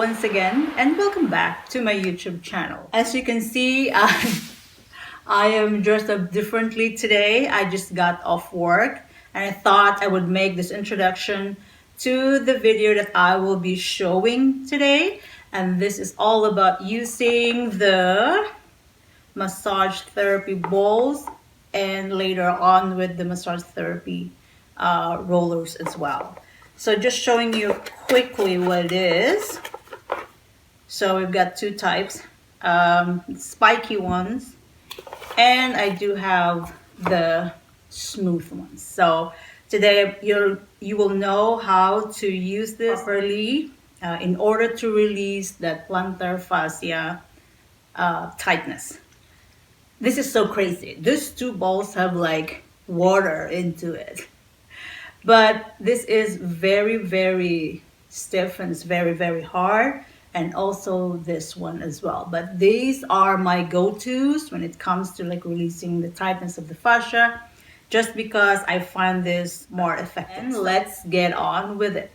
once again, and welcome back to my YouTube channel. As you can see, I am dressed up differently today. I just got off work and I thought I would make this introduction to the video that I will be showing today. And this is all about using the massage therapy balls and later on with the massage therapy rollers as well. So just showing you quickly what it is. So we've got two types, spiky ones, and I do have the smooth ones. So today you will know how to use this properly in order to release that plantar fascia tightness. This is so crazy. These two balls have like water into it. But this is very, very stiff and it's very, very hard. And also this one as well. But these are my go-tos when it comes to like releasing the tightness of the fascia, just because I find this more effective. And let's get on with it.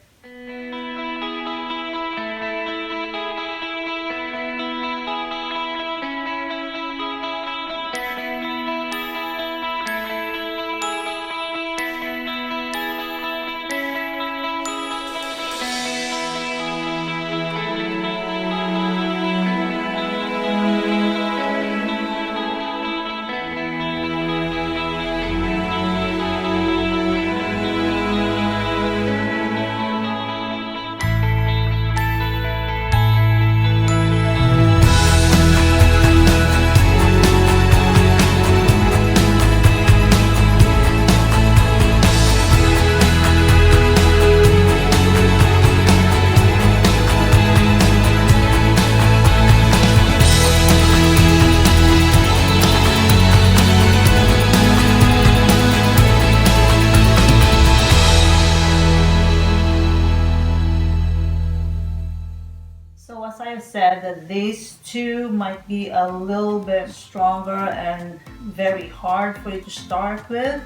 So as I have said, that these two might be a little bit stronger and very hard for you to start with.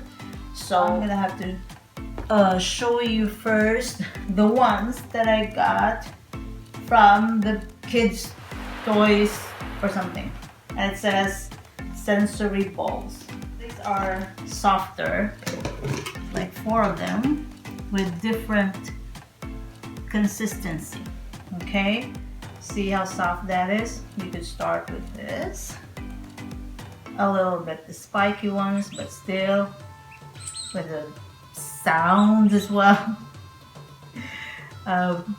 So I'm gonna have to show you first the ones that I got from the kids' toys or something. And it says sensory balls. These are softer, like 4 of them with different consistency. Okay? See how soft that is? You could start with this. A little bit the spiky ones, but still with a sound as well.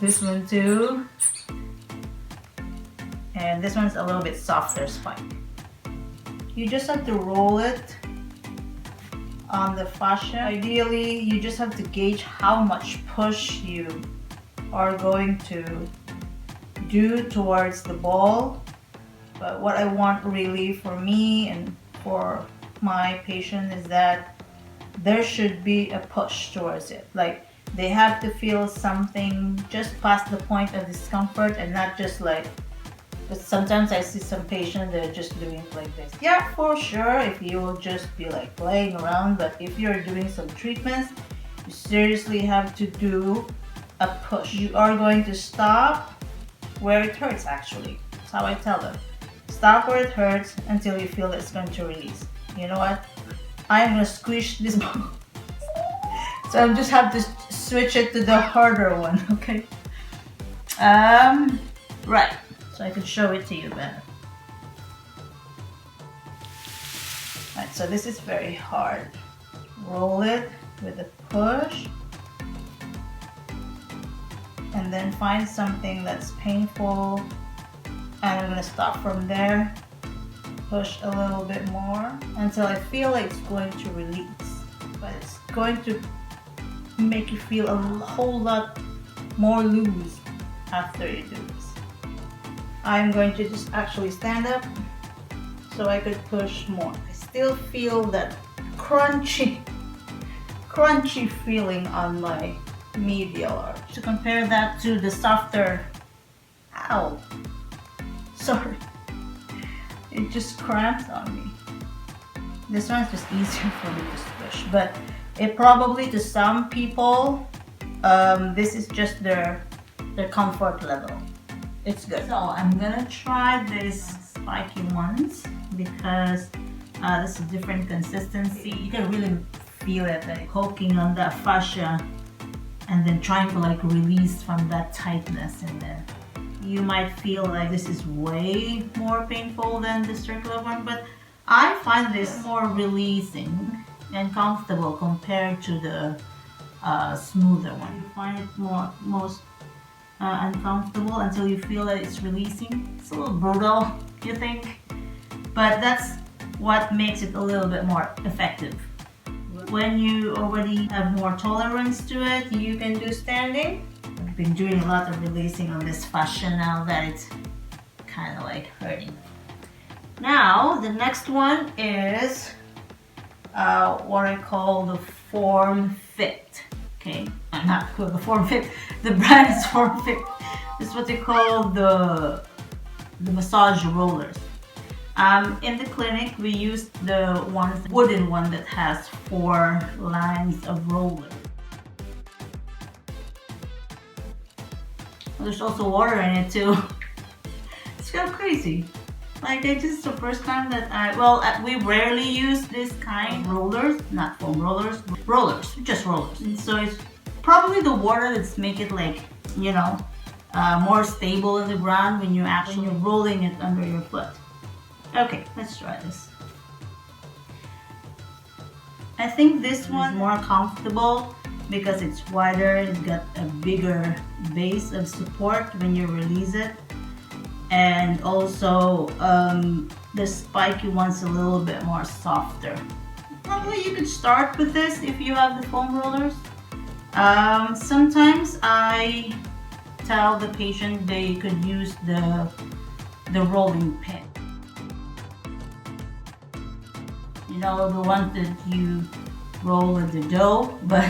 This one too. And this one's a little bit softer spike. You just have to roll it on the fascia. Ideally, you just have to gauge how much push you are going to do towards the ball. But what I want really for me and for my patient is that there should be a push towards it. Like they have to feel something just past the point of discomfort and not just like, but sometimes I see some patients that are just doing it like this. Yeah, for sure, if you will just be like playing around, but if you're doing some treatments, you seriously have to do a push. You are going to stop where it hurts actually. That's how I tell them. Stop where it hurts until you feel it's going to release. You know what? I'm gonna squish this ball. So I just have to switch it to the harder one, okay? Right. So I can show it to you better. Right, so this is very hard. Roll it with a push. And then find something that's painful, and I'm gonna stop from there, push a little bit more until I feel like it's going to release, but it's going to make you feel a whole lot more loose after you do this. I'm going to just actually stand up so I could push more. I still feel that crunchy feeling on my medial arch. To compare that to the softer, ow, sorry, it just cramps on me. This one's just easier for me to squish, but it probably to some people, this is just their comfort level. it's good. So I'm gonna try this spiky ones because this is a different consistency. You can really feel it, like poking on that fascia and then trying to like release from that tightness, and then you might feel like this is way more painful than the circular one, but I find this more releasing and comfortable compared to the smoother one. You find it most uncomfortable until you feel that it's releasing. It's a little brutal, you think, but that's what makes it a little bit more effective. When you already have more tolerance to it, you can do standing. I've been doing a lot of releasing on this fascia now that it's kind of like hurting. Now the next one is what I call the Form Fit. Okay, not the Form Fit. The brand is Form Fit. This is what they call the massage rollers. In the clinic, we used the wooden one that has 4 lines of rollers. There's also water in it too. It's kind of crazy. Like, this is the first time that we rarely use this kind of rollers, not foam rollers, just rollers. And so it's probably the water that's make it like, you know, more stable in the ground when you're actually rolling it under your foot. Okay, let's try this. I think this one is more comfortable because it's wider, it's got a bigger base of support when you release it. And also, the spiky one's a little bit more softer. Probably you could start with this if you have the foam rollers. Sometimes I tell the patient they could use the rolling pin. You know, the one that you roll with the dough, but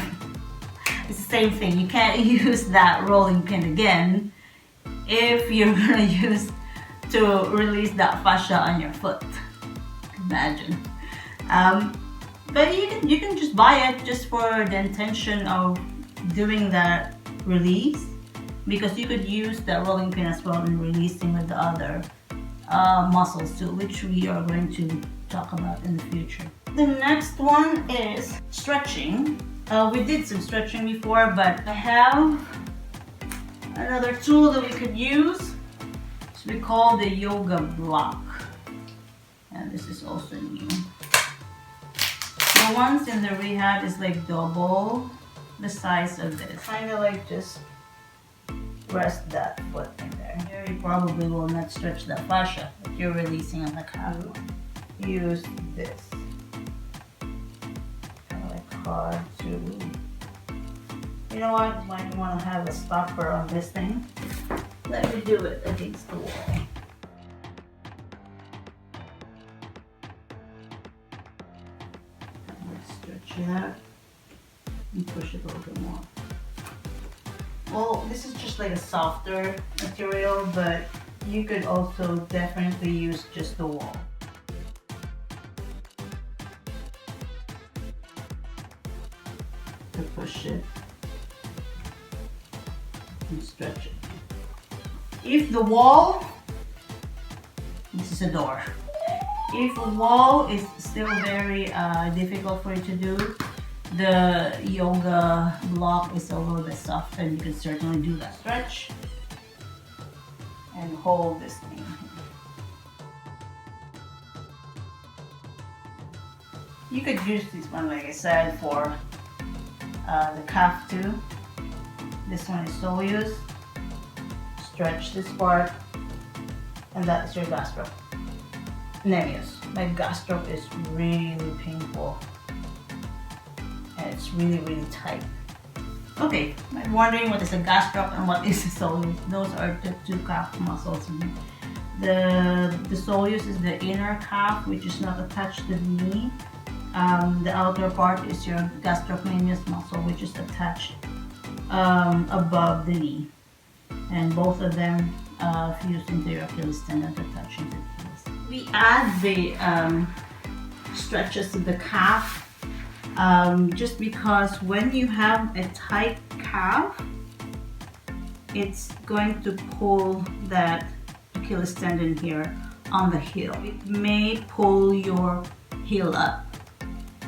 it's the same thing. You can't use that rolling pin again if you're gonna use to release that fascia on your foot. Imagine. But you can just buy it just for the intention of doing that release, because you could use that rolling pin as well in releasing with the other muscles too, which we are going to talk about in the future. The next one is stretching. We did some stretching before, but I have another tool that we could use. We call the yoga block, and this is also new. The ones in the rehab is like double the size of this. Kind of like just rest that foot in there. Here you probably will not stretch the fascia that you're releasing on the calf. Use this. Kind of like hard to. You know what? You might want to have a stopper on this thing. Let me do it against the wall. Let's stretch it out and push it a little bit more. Well, this is just like a softer material, but you could also definitely use just the wall. To push it and stretch it. If the wall, this is a door. If the wall is still very difficult for you to do, the yoga block is a little bit softer, and you can certainly do that. Stretch and hold this thing. You could use this one, like I said, for the calf too. This one is soleus. Stretch this part, and that is your gastroc. Nemeus. My gastroc is really painful, and it's really, really tight. Okay, I'm wondering what is a gastroc and what is a soleus. Those are the 2 calf muscles. The soleus is the inner calf, which is not attached to the knee. The outer part is your gastrocnemius muscle, which is attached above the knee. And both of them fuse into your Achilles tendon to touch into the Achilles. We add the stretches to the calf just because when you have a tight calf, it's going to pull that Achilles tendon here on the heel. It may pull your heel up,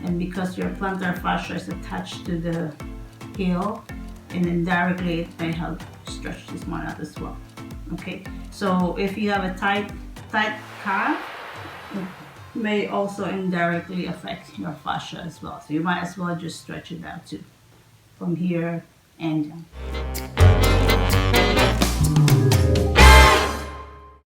and because your plantar fascia is attached to the heel, and indirectly it may help stretch this one out as well. Okay, so if you have a tight calf, it may also indirectly affect your fascia as well. So you might as well just stretch it out too, from here and down.